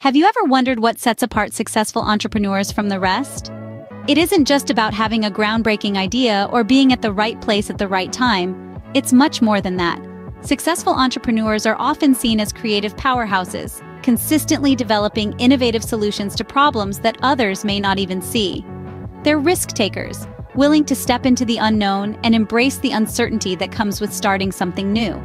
Have you ever wondered what sets apart successful entrepreneurs from the rest? It isn't just about having a groundbreaking idea or being at the right place at the right time. It's much more than that. Successful entrepreneurs are often seen as creative powerhouses, consistently developing innovative solutions to problems that others may not even see. They're risk takers, willing to step into the unknown and embrace the uncertainty that comes with starting something new.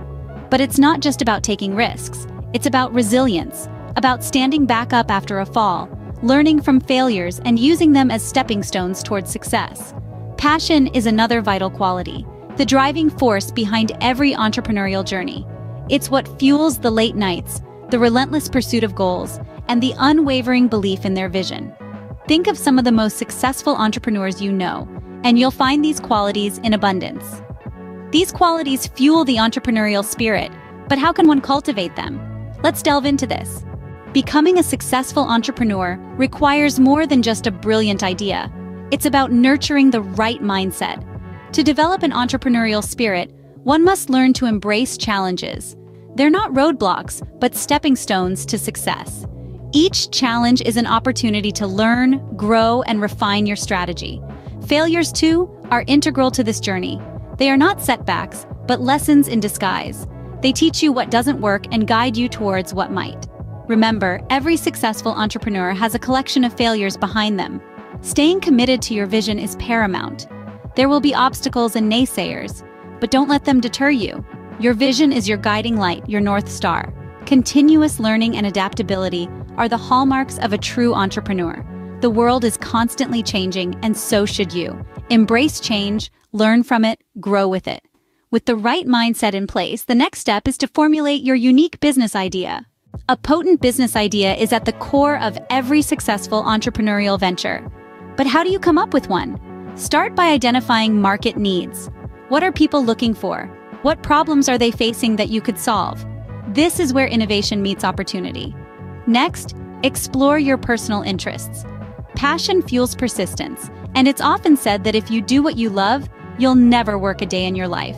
But it's not just about taking risks. It's about resilience, about standing back up after a fall, learning from failures and using them as stepping stones towards success. Passion is another vital quality, the driving force behind every entrepreneurial journey. It's what fuels the late nights, the relentless pursuit of goals, and the unwavering belief in their vision. Think of some of the most successful entrepreneurs you know, and you'll find these qualities in abundance. These qualities fuel the entrepreneurial spirit, but how can one cultivate them? Let's delve into this. Becoming a successful entrepreneur requires more than just a brilliant idea. It's about nurturing the right mindset. To develop an entrepreneurial spirit, one must learn to embrace challenges. They're not roadblocks, but stepping stones to success. Each challenge is an opportunity to learn, grow, and refine your strategy. Failures, too, are integral to this journey. They are not setbacks, but lessons in disguise. They teach you what doesn't work and guide you towards what might. Remember, every successful entrepreneur has a collection of failures behind them. Staying committed to your vision is paramount. There will be obstacles and naysayers, but don't let them deter you. Your vision is your guiding light, your North Star. Continuous learning and adaptability are the hallmarks of a true entrepreneur. The world is constantly changing, and so should you. Embrace change, learn from it, grow with it. With the right mindset in place, the next step is to formulate your unique business idea. A potent business idea is at the core of every successful entrepreneurial venture. But how do you come up with one? Start by identifying market needs. What are people looking for? What problems are they facing that you could solve? This is where innovation meets opportunity. Next, explore your personal interests. Passion fuels persistence, and it's often said that if you do what you love, you'll never work a day in your life.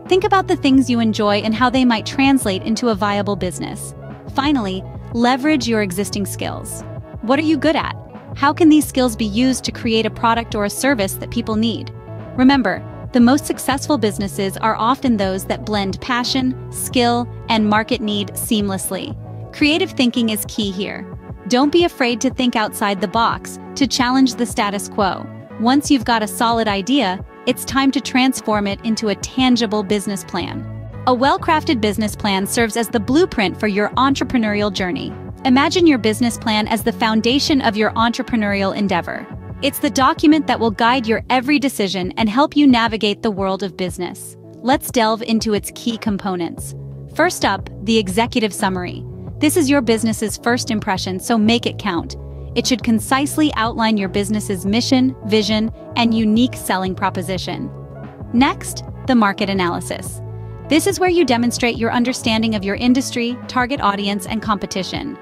Think about the things you enjoy and how they might translate into a viable business. Finally, leverage your existing skills. What are you good at? How can these skills be used to create a product or a service that people need? Remember, the most successful businesses are often those that blend passion, skill, and market need seamlessly. Creative thinking is key here. Don't be afraid to think outside the box, to challenge the status quo. Once you've got a solid idea, it's time to transform it into a tangible business plan. A well-crafted business plan serves as the blueprint for your entrepreneurial journey. Imagine your business plan as the foundation of your entrepreneurial endeavor. It's the document that will guide your every decision and help you navigate the world of business. Let's delve into its key components. First up, the executive summary. This is your business's first impression, so make it count. It should concisely outline your business's mission, vision, and unique selling proposition. Next, the market analysis. This is where you demonstrate your understanding of your industry, target audience, and competition.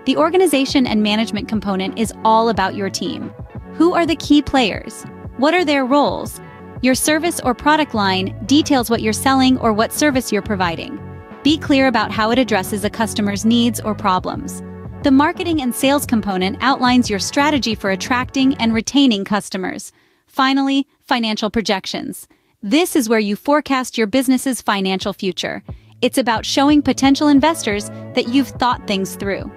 The organization and management component is all about your team. Who are the key players? What are their roles? Your service or product line details what you're selling or what service you're providing. Be clear about how it addresses a customer's needs or problems. The marketing and sales component outlines your strategy for attracting and retaining customers. Finally, financial projections. This is where you forecast your business's financial future. It's about showing potential investors that you've thought things through.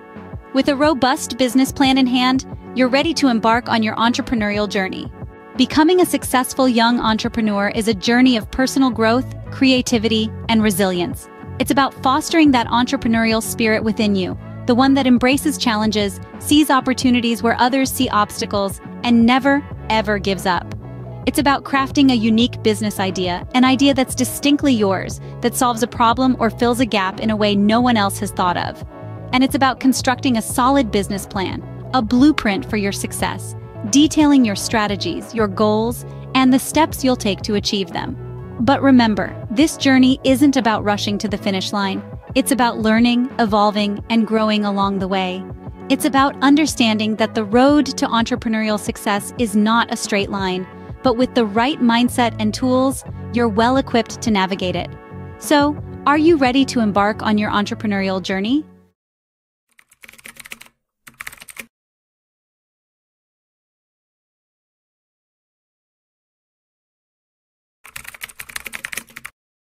With a robust business plan in hand, you're ready to embark on your entrepreneurial journey. Becoming a successful young entrepreneur is a journey of personal growth, creativity, and resilience. It's about fostering that entrepreneurial spirit within you, the one that embraces challenges, sees opportunities where others see obstacles, and never, ever gives up. It's about crafting a unique business idea, an idea that's distinctly yours, that solves a problem or fills a gap in a way no one else has thought of. And it's about constructing a solid business plan, a blueprint for your success, detailing your strategies, your goals, and the steps you'll take to achieve them. But remember, this journey isn't about rushing to the finish line. It's about learning, evolving, and growing along the way. It's about understanding that the road to entrepreneurial success is not a straight line, but with the right mindset and tools, you're well equipped to navigate it. So, are you ready to embark on your entrepreneurial journey?